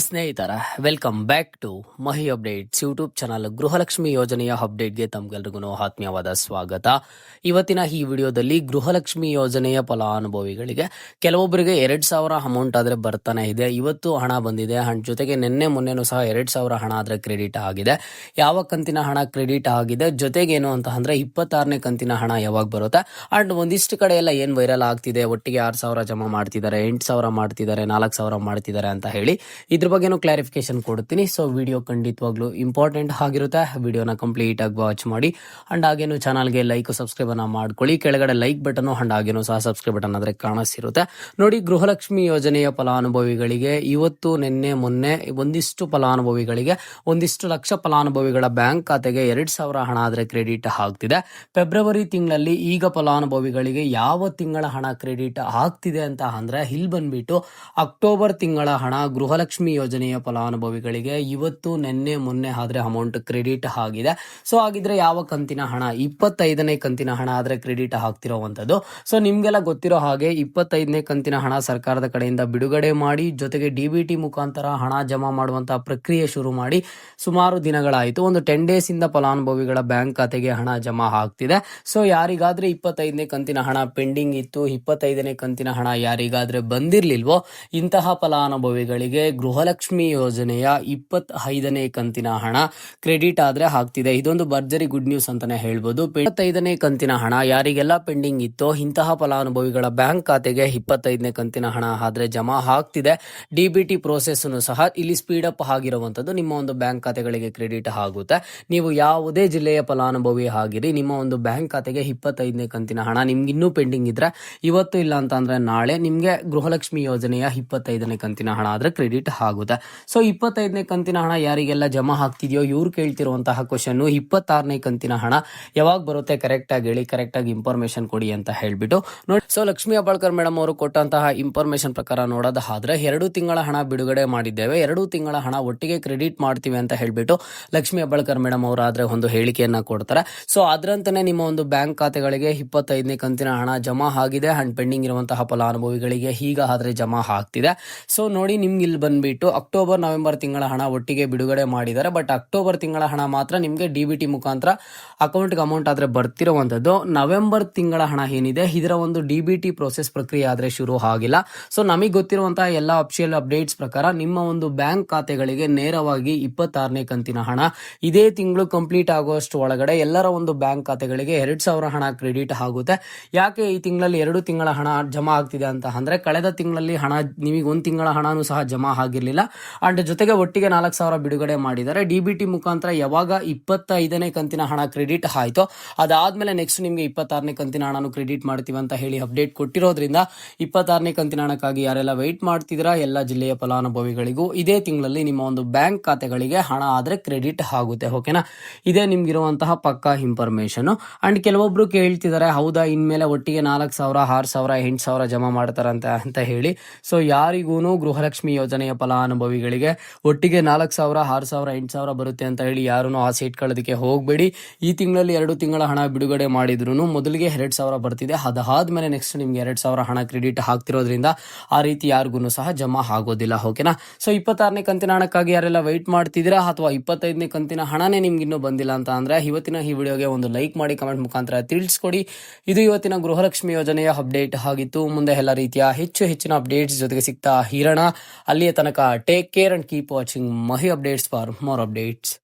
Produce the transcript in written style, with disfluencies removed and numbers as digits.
ಸ್ನೇಹಿತರ welcome back to Mahi updates YouTube channel. ಗೃಹಲಕ್ಷ್ಮಿ ಯೋಜನೆಯ ಅಪ್ಡೇಟ್ಗೆ ತಮ್ಗೆಲ್ರಿಗೂ ಆತ್ಮೀಯವಾದ ಸ್ವಾಗತ. ಇವತ್ತಿನ ಈ ವಿಡಿಯೋದಲ್ಲಿ ಗೃಹಲಕ್ಷ್ಮಿ ಯೋಜನೆಯ ಫಲಾನುಭವಿಗಳಿಗೆ ಕೆಲವೊಬ್ಬರಿಗೆ 2,000 ಅಮೌಂಟ್ ಆದರೆ ಬರ್ತಾನೆ ಇದೆ. ಇವತ್ತು ಹಣ ಬಂದಿದೆ ಅಂಡ್ ಜೊತೆಗೆ ನಿನ್ನೆ ಮೊನ್ನೆನೂ ಸಹ 2,000 ಹಣ ಆದರೆ ಕ್ರೆಡಿಟ್ ಆಗಿದೆ. ಯಾವ ಕಂತಿನ ಹಣ ಕ್ರೆಡಿಟ್ ಆಗಿದೆ, ಜೊತೆಗೇನು ಅಂತ ಅಂದ್ರೆ 26ನೇ ಕಂತಿನ ಹಣ ಯಾವಾಗ ಬರುತ್ತೆ ಅಂಡ್ ಒಂದಿಷ್ಟು ಕಡೆ ಎಲ್ಲ ಏನ್ ವೈರಲ್ ಆಗ್ತಿದೆ, ಒಟ್ಟಿಗೆ 6,000 ಜಮಾ ಮಾಡ್ತಿದ್ದಾರೆ, 8,000 ಮಾಡ್ತಿದ್ದಾರೆ, 4,000 ಮಾಡ್ತಿದ್ದಾರೆ ಅಂತ ಹೇಳಿ ಇದ್ರ ಬಗ್ಗೆನೂ ಕ್ಲಾರಿಫಿಕೇಶನ್ ಕೊಡ್ತೀನಿ. ಸೊ ವಿಡಿಯೋ ಖಂಡಿತವಾಗ್ಲೂ ಇಂಪಾರ್ಟೆಂಟ್ ಆಗಿರುತ್ತೆ. ವಿಡಿಯೋನ ಕಂಪ್ಲೀಟ್ ಆಗಿ ವಾಚ್ ಮಾಡಿ ಅಂಡ್ ಹಾಗೇನು ಚಾನಲ್ಗೆ ಲೈಕ್ ಸಬ್ಸ್ಕ್ರೈಬ್ ಅನ್ನ ಮಾಡ್ಕೊಳ್ಳಿ. ಕೆಳಗಡೆ ಲೈಕ್ ಬಟನ್ ಅಂಡ್ ಹಾಗೇನು ಸಹ ಸಬ್ಸ್ಕ್ರೈಬ್ ಬಟನ್ ಆದ್ರೆ ಕಾಣಿಸಿರುತ್ತೆ ನೋಡಿ. ಗೃಹಲಕ್ಷ್ಮಿ ಯೋಜನೆಯ ಫಲಾನುಭವಿಗಳಿಗೆ ಇವತ್ತು ನಿನ್ನೆ ಮೊನ್ನೆ ಒಂದಿಷ್ಟು ಫಲಾನುಭವಿಗಳಿಗೆ ಒಂದಿಷ್ಟು ಲಕ್ಷ ಫಲಾನುಭವಿಗಳ ಬ್ಯಾಂಕ್ ಖಾತೆಗೆ 2,000 ಹಣ ಆದ್ರೆ ಕ್ರೆಡಿಟ್ ಆಗ್ತಿದೆ. ಫೆಬ್ರವರಿ ತಿಂಗಳಲ್ಲಿ ಈಗ ಫಲಾನುಭವಿಗಳಿಗೆ ಯಾವ ತಿಂಗಳ ಹಣ ಕ್ರೆಡಿಟ್ ಆಗ್ತಿದೆ ಅಂತ ಅಂದ್ರೆ ಇಲ್ಲಿ ಬಂದ್ಬಿಟ್ಟು ಅಕ್ಟೋಬರ್ ತಿಂಗಳ ಹಣ ಗೃಹಲಕ್ಷ್ಮಿ ಯೋಜನೆಯ ಫಲಾನುಭವಿಗಳಿಗೆ ಇವತ್ತು ನಿನ್ನೆ ಮೊನ್ನೆ ಆದ್ರೆ ಅಮೌಂಟ್ ಕ್ರೆಡಿಟ್ ಆಗಿದೆ. ಸೊ ಹಾಗಿದ್ರೆ ಯಾವ ಕಂತಿನ ಹಣ? 25ನೇ ಕಂತಿನ ಹಣ ಆದ್ರೆ ಕ್ರೆಡಿಟ್ ಆಗ್ತಿರೋವಂಥದ್ದು. ಸೊ ನಿಮ್ಗೆಲ್ಲ ಗೊತ್ತಿರೋ ಹಾಗೆ 25ನೇ ಕಂತಿನ ಹಣ ಸರ್ಕಾರದ ಕಡೆಯಿಂದ ಬಿಡುಗಡೆ ಮಾಡಿ ಜೊತೆಗೆ ಡಿ.ಬಿ.ಟಿ ಮುಖಾಂತರ ಹಣ ಜಮಾ ಮಾಡುವಂತಹ ಪ್ರಕ್ರಿಯೆ ಶುರು ಮಾಡಿ ಸುಮಾರು ದಿನಗಳಾಯಿತು. ಒಂದು 10 ಡೇಸ್ ಇಂದ ಫಲಾನುಭವಿಗಳ ಬ್ಯಾಂಕ್ ಖಾತೆಗೆ ಹಣ ಜಮಾ ಆಗ್ತಿದೆ. ಸೊ ಯಾರಿಗಾದ್ರೆ 25ನೇ ಕಂತಿನ ಹಣ ಪೆಂಡಿಂಗ್ ಇತ್ತು, 25ನೇ ಕಂತಿನ ಹಣ ಯಾರಿಗಾದ್ರೆ ಬಂದಿರ್ಲಿಲ್ವೋ ಇಂತಹ ಫಲಾನುಭವಿಗಳಿಗೆ ಗೃಹಲಕ್ಷ್ಮಿ ಯೋಜನೆಯ 25ನೇ ಕಂತಿನ ಹಣ ಕ್ರೆಡಿಟ್ ಆದ್ರೆ ಆಗ್ತಿದೆ. ಇದೊಂದು ಭರ್ಜರಿ ಗುಡ್ ನ್ಯೂಸ್ ಅಂತಾನೆ ಹೇಳ್ಬೋದು. 25ನೇ ಕಂತಿನ ಹಣ ಯಾರಿಗೆಲ್ಲ ಪೆಂಡಿಂಗ್ ಇತ್ತೋ ಇಂತಹ ಫಲಾನುಭವಿಗಳ ಬ್ಯಾಂಕ್ ಖಾತೆಗೆ 25ನೇ ಕಂತಿನ ಹಣ ಆದ್ರೆ ಜಮಾ ಆಗ್ತಿದೆ. ಡಿ.ಬಿ.ಟಿ ಪ್ರೋಸೆಸ್ ಸಹ ಇಲ್ಲಿ ಸ್ಪೀಡ್ ಅಪ್ ಆಗಿರುವಂತದ್ದು ನಿಮ್ಮ ಒಂದು ಬ್ಯಾಂಕ್ ಖಾತೆಗಳಿಗೆ ಕ್ರೆಡಿಟ್ ಆಗುತ್ತೆ. ನೀವು ಯಾವುದೇ ಜಿಲ್ಲೆಯ ಫಲಾನುಭವಿ ಆಗಿರಿ, ನಿಮ್ಮ ಒಂದು ಬ್ಯಾಂಕ್ ಖಾತೆಗೆ 25ನೇ ಕಂತಿನ ಹಣ ನಿಮ್ಗೆ ಇನ್ನೂ ಪೆಂಡಿಂಗ್ ಇದ್ರೆ ಇವತ್ತು ಇಲ್ಲ ಅಂತ ಅಂದ್ರೆ ನಾಳೆ ನಿಮ್ಗೆ ಗೃಹಲಕ್ಷ್ಮಿ ಯೋಜನೆಯ 25ನೇ ಕಂತಿನ ಹಣ ಆದ್ರೆ ಕ್ರೆಡಿಟ್ ಆಗುತ್ತೆ. ಸೊ 25ನೇ ಕಂತಿನ ಹಣ ಯಾರಿಗೆಲ್ಲ ಜಮಾ ಆಗ್ತಿದೆಯೋ ಇವ್ರು ಕೇಳ್ತಿರುವಂತಹ ಕ್ವಶನ್, 26ನೇ ಕಂತಿನ ಹಣ ಯಾವಾಗ ಬರುತ್ತೆ ಕರೆಕ್ಟ್ ಆಗಿ ಹೇಳಿ, ಕರೆಕ್ಟ್ ಆಗಿ ಇನ್ಫಾರ್ಮೇಶನ್ ಕೊಡಿ ಅಂತ ಹೇಳ್ಬಿಟ್ಟು ನೋಡಿ. ಸೊ ಲಕ್ಷ್ಮಿ ಹೆಬ್ಬಾಳ್ಕರ್ ಮೇಡಮ್ ಅವರು ಕೊಟ್ಟಂತಹ ಇನ್ಫಾರ್ಮೇಶನ್ ಪ್ರಕಾರ ನೋಡೋದಾದ್ರೆ 2 ತಿಂಗಳ ಹಣ ಬಿಡುಗಡೆ ಮಾಡಿದ್ದೇವೆ, 2 ತಿಂಗಳ ಹಣ ಒಟ್ಟಿಗೆ ಕ್ರೆಡಿಟ್ ಮಾಡ್ತೀವಿ ಅಂತ ಹೇಳ್ಬಿಟ್ಟು ಲಕ್ಷ್ಮಿ ಹೆಬ್ಬಾಳ್ಕರ್ ಮೇಡಮ್ ಅವರು ಆದ್ರೆ ಒಂದು ಹೇಳಿಕೆಯನ್ನ ಕೊಡ್ತಾರೆ. ಸೊ ಅದರಂತೆಯೇ ನಿಮ್ಮ ಒಂದು ಬ್ಯಾಂಕ್ ಖಾತೆಗಳಿಗೆ 25ನೇ ಕಂತಿನ ಹಣ ಜಮಾ ಆಗಿದೆ ಅಂಡ್ ಪೆಂಡಿಂಗ್ ಇರುವಂತಹ ಫಲಾನುಭವಿಗಳಿಗೆ ಈಗ ಆದ್ರೆ ಜಮಾ ಆಗ್ತಿದೆ. ಸೊ ನೋಡಿ, ನಿಮ್ಗೆ ಇಲ್ಲಿ ಬಂದ್ಬಿಟ್ಟು ಅಕ್ಟೋಬರ್ ನವೆಂಬರ್ ತಿಂಗಳ ಹಣ ಒಟ್ಟಿಗೆ ಬಿಡುಗಡೆ ಮಾಡಿದ್ದಾರೆ. ಬಟ್ ಅಕ್ಟೋಬರ್ ತಿಂಗಳ ಹಣ ಮಾತ್ರ ನಿಮ್ಗೆ ಡಿ.ಬಿ.ಟಿ ಮುಖಾಂತರ ಅಕೌಂಟ್ಗೆ ಅಮೌಂಟ್ ಆದ್ರೆ ಬರ್ತಿರುವಂತದ್ದು. ನವೆಂಬರ್ ತಿಂಗಳ ಹಣ ಏನಿದೆ ಇದರ ಒಂದು ಡಿ.ಬಿ.ಟಿ ಪ್ರೋಸೆಸ್ ಪ್ರಕ್ರಿಯೆ ಆದ್ರೆ ಶುರು ಆಗಿಲ್ಲ. ಸೊ ನಮಗೆ ಗೊತ್ತಿರುವಂತಹ ಎಲ್ಲ ಅಫಿಷಿಯಲ್ ಅಪ್ಡೇಟ್ಸ್ ಪ್ರಕಾರ ನಿಮ್ಮ ಒಂದು ಬ್ಯಾಂಕ್ ಖಾತೆಗಳಿಗೆ ನೇರವಾಗಿ 26ನೇ ಕಂತಿನ ಹಣ ಇದೇ ತಿಂಗಳು ಕಂಪ್ಲೀಟ್ ಆಗುವಷ್ಟು ಒಳಗಡೆ ಎಲ್ಲರ ಒಂದು ಬ್ಯಾಂಕ್ ಖಾತೆಗಳಿಗೆ 2,000 ಹಣ ಕ್ರೆಡಿಟ್ ಆಗುತ್ತೆ. ಯಾಕೆ ಈ ತಿಂಗಳಲ್ಲಿ 2 ತಿಂಗಳ ಹಣ ಜಮಾ ಆಗ್ತಿದೆ ಅಂತ ಅಂದ್ರೆ ಕಳೆದ ತಿಂಗಳಲ್ಲಿ ಹಣ ನಿಮಗೆ 1 ತಿಂಗಳ ಹಣನೂ ಸಹ ಜಮಾ ಆಗಿರ್ಲಿಲ್ಲ ಅಂಡ್ ಜೊತೆಗೆ ಒಟ್ಟಿಗೆ 4,000 ಬಿಡುಗಡೆ ಮಾಡಿದ್ದಾರೆ. ಡಿ.ಬಿ.ಟಿ ಮುಖಾಂತರ ಯಾವಾಗ 25ನೇ ಕಂತಿನ ಹಣ ಕ್ರೆಡಿಟ್ ಆಯ್ತೋ ಅದಾದ್ಮೇಲೆ ನೆಕ್ಸ್ಟ್ ನಿಮ್ಗೆ 26ನೇ ಕಂತಿನ ಹಣನು ಕ್ರೆಡಿಟ್ ಮಾಡ್ತೀವಿ ಅಂತ ಹೇಳಿ ಅಪ್ಡೇಟ್ ಕೊಟ್ಟಿರೋದ್ರಿಂದ 26ನೇ ಕಂತಿನ ಹಣಕ್ಕಾಗಿ ಯಾರೆಲ್ಲ ವೆಯ್ಟ್ ಮಾಡ್ತಿದ್ದೀರಾ ಎಲ್ಲ ಜಿಲ್ಲೆಯ ಫಲಾನುಭವಿಗಳಿಗೂ ಇದೇ ತಿಂಗಳಲ್ಲಿ ನಿಮ್ಮ ಒಂದು ಬ್ಯಾಂಕ್ ಖಾತೆಗಳಿಗೆ ಹಣ ಆದ್ರೆ ಕ್ರೆಡಿಟ್ ಆಗುತ್ತೆ. ಓಕೆನಾ, ಇದೇ ನಿಮ್ಗಿರುವಂತಹ ಪಕ್ಕಾ ಇನ್ಫಾರ್ಮೇಶನ್. ಅಂಡ್ ಕೆಲವೊಬ್ರು ಕೇಳ್ತಿದ್ದಾರೆ, ಹೌದಾ ಇನ್ಮೇಲೆ ಒಟ್ಟಿಗೆ 4,000 6,000 8,000 ಜಮಾ ಮಾಡ್ತಾರಂತೆ ಅಂತ ಹೇಳಿ. ಸೊ ಯಾರಿಗೂನು ಗೃಹಲಕ್ಷ್ಮಿ ಯೋಜನೆಯ ಫಲಾನುಭವಿಗಳಿಗೆ ಒಟ್ಟಿಗೆ 4,000 6,000 8,000 ಬರುತ್ತೆ ಅಂತ ಹೇಳಿ ಯಾರು ಆಸೆ ಇಟ್ಕೊಳ್ಳೋದಕ್ಕೆ ಹೋಗಬೇಡಿ. ಈ ತಿಂಗಳಲ್ಲಿ 2 ತಿಂಗಳ ಹಣ ಬಿಡುಗಡೆ ಮಾಡಿದ್ರು ಮೊದಲಿಗೆ 2,000 ಬರ್ತಿದೆ, ಅದಾದ್ಮೇಲೆ ನೆಕ್ಸ್ಟ್ ನಿಮ್ಗೆ 2,000 ಹಣ ಕ್ರೆಡಿಟ್ ಆಗ್ತಿರೋದ್ರಿಂದ ಆ ರೀತಿ ಯಾರಿಗೂ ಸಹ ಜಮಾ ಆಗೋದಿಲ್ಲ. ಓಕೆನಾ, ಸೊ 26ನೇ ಕಂತಿನ ಹಣಕ್ಕಾಗಿ ಯಾರೆಲ್ಲ ವೆಯ್ಟ್ ಮಾಡ್ತಿದ್ದೀರಾ ಅಥವಾ 25ನೇ ಕಂತಿನ ಹಣನೇ ನಿಮ್ಗೆ ಇನ್ನೂ ಬಂದಿಲ್ಲ ಅಂತ ಅಂದ್ರೆ ಇವತ್ತಿನ ಈ ವಿಡಿಯೋಗೆ ಒಂದು ಲೈಕ್ ಮಾಡಿ ಕಮೆಂಟ್ ಮುಖಾಂತರ ತಿಳಿಸ್ಕೊಡಿ. ಇದು ಇವತ್ತಿನ ಗೃಹಲಕ್ಷ್ಮಿ ಯೋಜನೆಯ ಅಪ್ಡೇಟ್ ಆಗಿತ್ತು. ಮುಂದೆ ಎಲ್ಲ ರೀತಿಯ ಹೆಚ್ಚಿನ ಅಪ್ಡೇಟ್ಸ್ ಜೊತೆಗೆ ಸಿಗ್ತಾ ಇರೋಣ. ಅಲ್ಲಿಯ ತನಕ take care and keep watching Mahi updates for more updates.